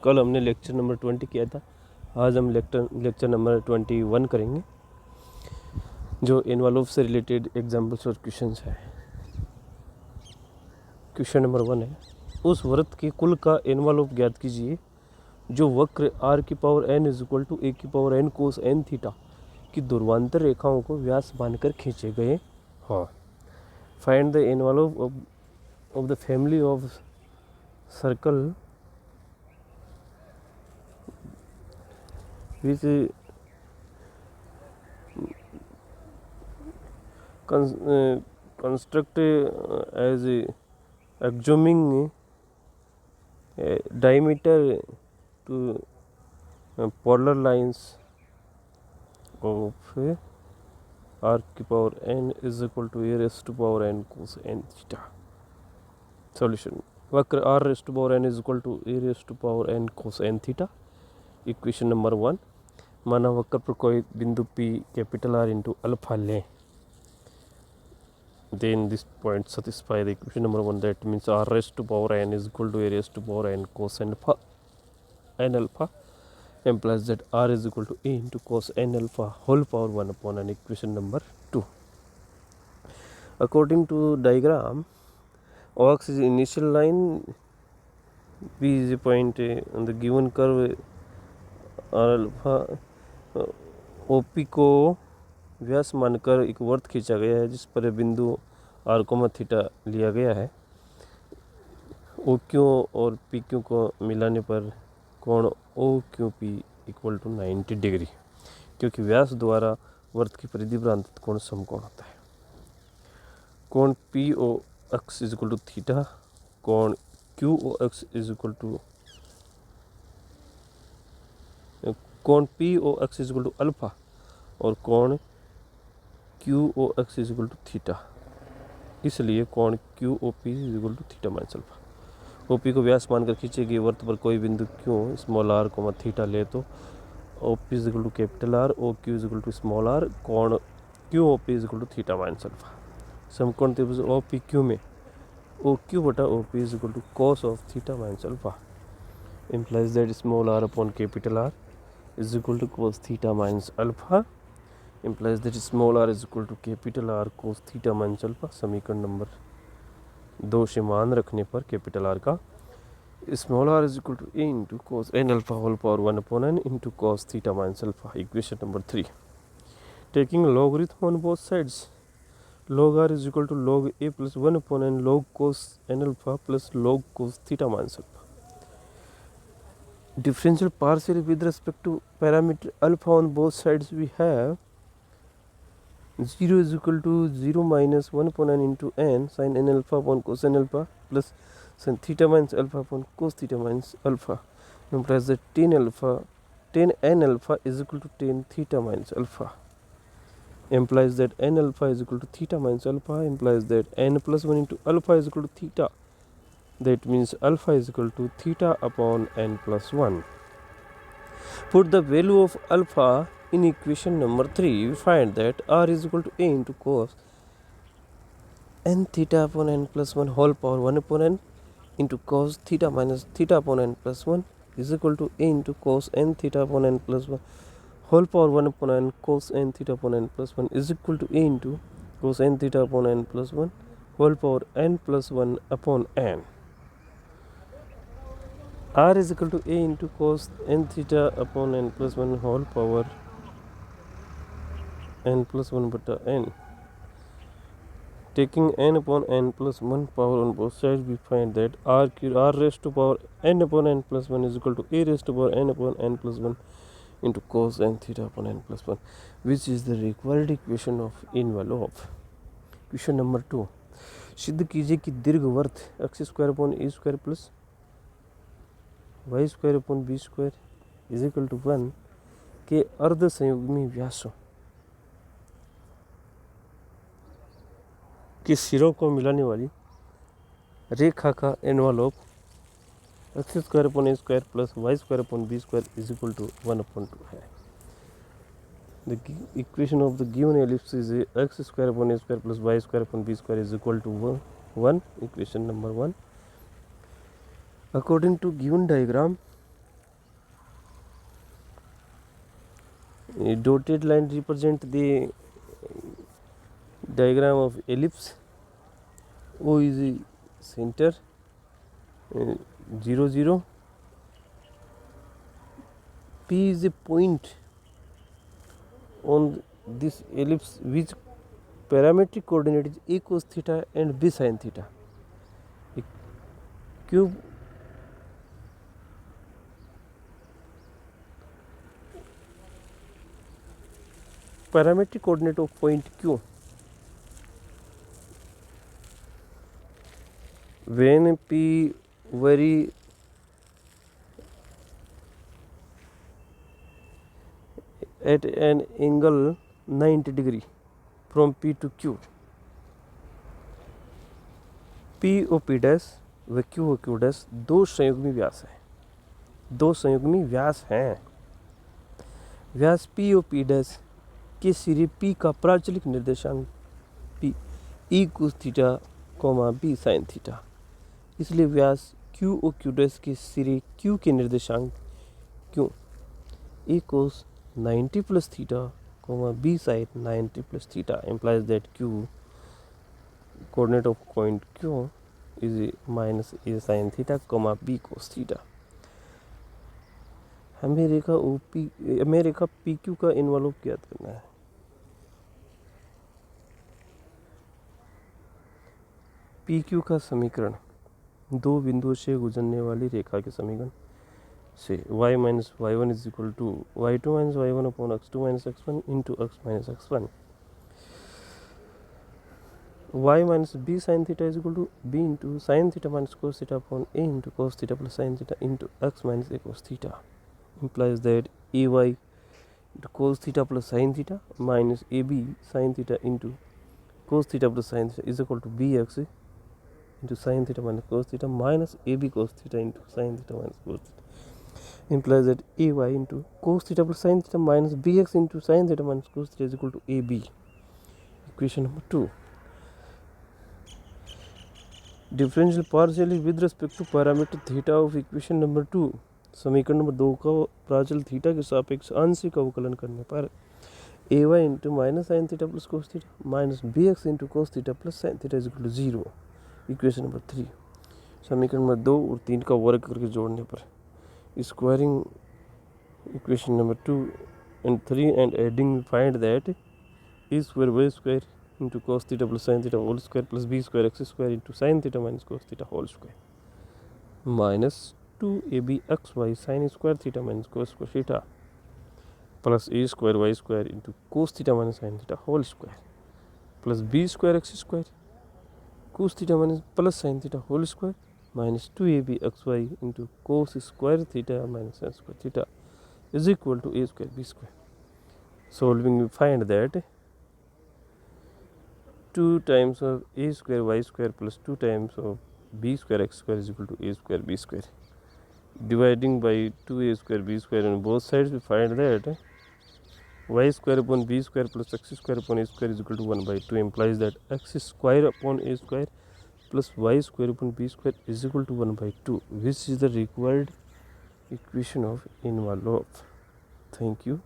कल हमने lecture number 20 किया था, आज हम लेक्चर नंबर 21 करेंगे जो एनवलप से रिलेटेड एग्जाम्पल्स और क्वेश्चंस है। क्वेश्चन नंबर 1 है, उस वृत्त के कुल का एनवलप ज्ञात कीजिए जो वक्र r की power n is equal to a की power n cos n theta की ध्रुवांतर रेखाओं को व्यास मानकर खींचे गए। हाँ, find the envelope of the family of circle which construct as assuming diameter to polar lines of r की power n is equal to a raised to power n cos n theta. Solution: वक्र r raised to power n is equal to a raised to power n cos n theta. Equation number 1, माना वक्र पर कोई बिंदु P capital R into alpha लें, then this point satisfy the equation number 1, that means r raised to power n is equal to a raised to power n cos n alpha implies that r is equal to a into cos n alpha whole power 1 upon n. Equation number 2, according to diagram, OX is initial line, B is a point on the given curve r alpha, OP को व्यास मानकर एक वर्त खींचा गया है जिस पर बिंदु r कोमा थीटा लिया गया है। ओ क्यू और पी क्यू को मिलाने पर कोण O Q P equal to 90 degree, क्योंकि व्यास द्वारा वर्त की परिधि पर अंतत कोण समकोण होता है। कोण P O X is equal to theta, कोण Q O X is equal to कोण P O X is equal to alpha और कोण Q O X is equal to theta, इसलिए कोण Q O P is equal to theta minus alpha. O P को व्यास मानकर खींचे गए वर्त पर कोई बिंदु Q small R comma theta ले तो O P is equal to capital R, O Q is equal to small R, कोण Q O P is equal to theta minus alpha. समकोण त्रिभुज ओ पी क्यू में O Q बटा O P is equal to cos of theta minus alpha implies that small r upon capital R is equal to cos theta minus alpha implies that small r is equal to capital R cos theta minus alpha। समीकरण number 2 से मान रखने पर capital R का small R is equal to A into cos N alpha whole power 1 upon N into cos theta minus alpha. Equation number 3, taking logarithm on both sides log r is equal to log a plus 1 upon n log cos n alpha plus log cos theta minus alpha. Differential partially with respect to parameter alpha on both sides we have 0 is equal to 0 minus 1 upon n into n sin n alpha upon cos n alpha plus sin theta minus alpha upon cos theta minus alpha implies that tan n alpha is equal to tan theta minus alpha implies that n alpha is equal to theta minus alpha implies that n plus 1 into alpha is equal to theta, that means alpha is equal to theta upon n plus 1. Put the value of alpha in equation number 3, we find that r is equal to a into cos n theta upon n plus 1 whole power 1 upon n into cos theta minus theta upon n plus 1 is equal to a into cos n theta upon n plus 1 whole power 1 upon n cos n theta upon n plus 1 is equal to a into cos n theta upon n plus 1 whole power n plus 1 upon n. R is equal to a into cos n theta upon n plus 1 whole power n plus 1 beta n. Taking n upon n plus 1 power on both sides, we find that r raised to power n upon n plus 1 is equal to a raised to power n upon n plus 1 into cos n theta upon n plus 1, which is the required equation of envelope. Question number 2, सिद्ध कीजिए कि दीर्घवृत्त X square upon A square plus Y square upon B square is equal to 1 के अर्ध संयुग्मी व्यासों के सिरों को मिलाने वाली रेखा का envelope X square upon A square plus Y square upon B square is equal to 1 upon 2 है। The equation of the given ellipse is X square upon A square plus Y square upon B square is equal to 1। Equation number 1, according to given diagram A dotted line represent the diagram of ellipse. O is the center, 0 0. P is the point on this ellipse which parametric coordinate is a cos theta and b sin theta. A cube parametric coordinate of point Q when P vary at an angle 90 degree from P to Q. P और P dash व Q और Q dash दो संयुग्मी व्यास हैं, दो संयुग्मी व्यास हैं। व्यास P और P dash के सिरे P का प्राचलिक निर्देशांक P E cos theta coma B sin theta, इसलिए व्यास Q और Q डैश के सिरे Q के निर्देशांक Q E cos 90 plus theta comma B sin 90 plus theta implies that Q coordinate of point Q is minus A sin theta comma B cos theta। हमें रेखा PQ का involve ज्ञात करना है। PQ का समीकरण दो बिंदुओं से गुजरने वाली रेखा के समीकरण से y minus y1 is equal to y2 minus y1 upon x2 minus x1 into x minus x1, y minus b sin theta is equal to b into sin theta minus cos theta upon a into cos theta plus sin theta into x minus a cos theta implies that ay into cos theta plus sin theta minus ab sin theta into cos theta plus sin theta is equal to bx into sin theta minus cos theta minus ab cos theta into sin theta minus cos theta implies that ay into cos theta plus sin theta minus bx into sin theta minus cos theta is equal to ab. Equation number 2. Differential partially with respect to parameter theta of equation number 2. समीकरण number 2 का प्राचल theta के सापेक्ष आंशिक अवकलन करने पर ay into minus sin theta plus cos theta minus bx into cos theta plus sin theta is equal to 0. Equation number 3. समीकरण नंबर 2 और 3 का वर्ग करके जोड़ने पर squaring equation number 2 and 3 and adding, we find that a square y square into cos theta plus sin theta whole square plus b square x square into sin theta minus cos theta whole square minus 2ab xy sin square theta minus cos square theta plus a square y square into cos theta minus sin theta whole square plus b square x square cos theta minus plus sin theta whole square minus 2ab xy into cos square theta minus sin square theta is equal to a square b square. Solving, we find that 2 times of a square y square plus 2 times of b square x square is equal to a square b square. Dividing by 2a square b square on both sides, we find that y square upon b square plus x square upon a square is equal to 1 by 2 implies that x square upon a square plus y square upon b square is equal to 1 by 2, which is the required equation of envelope. Thank you.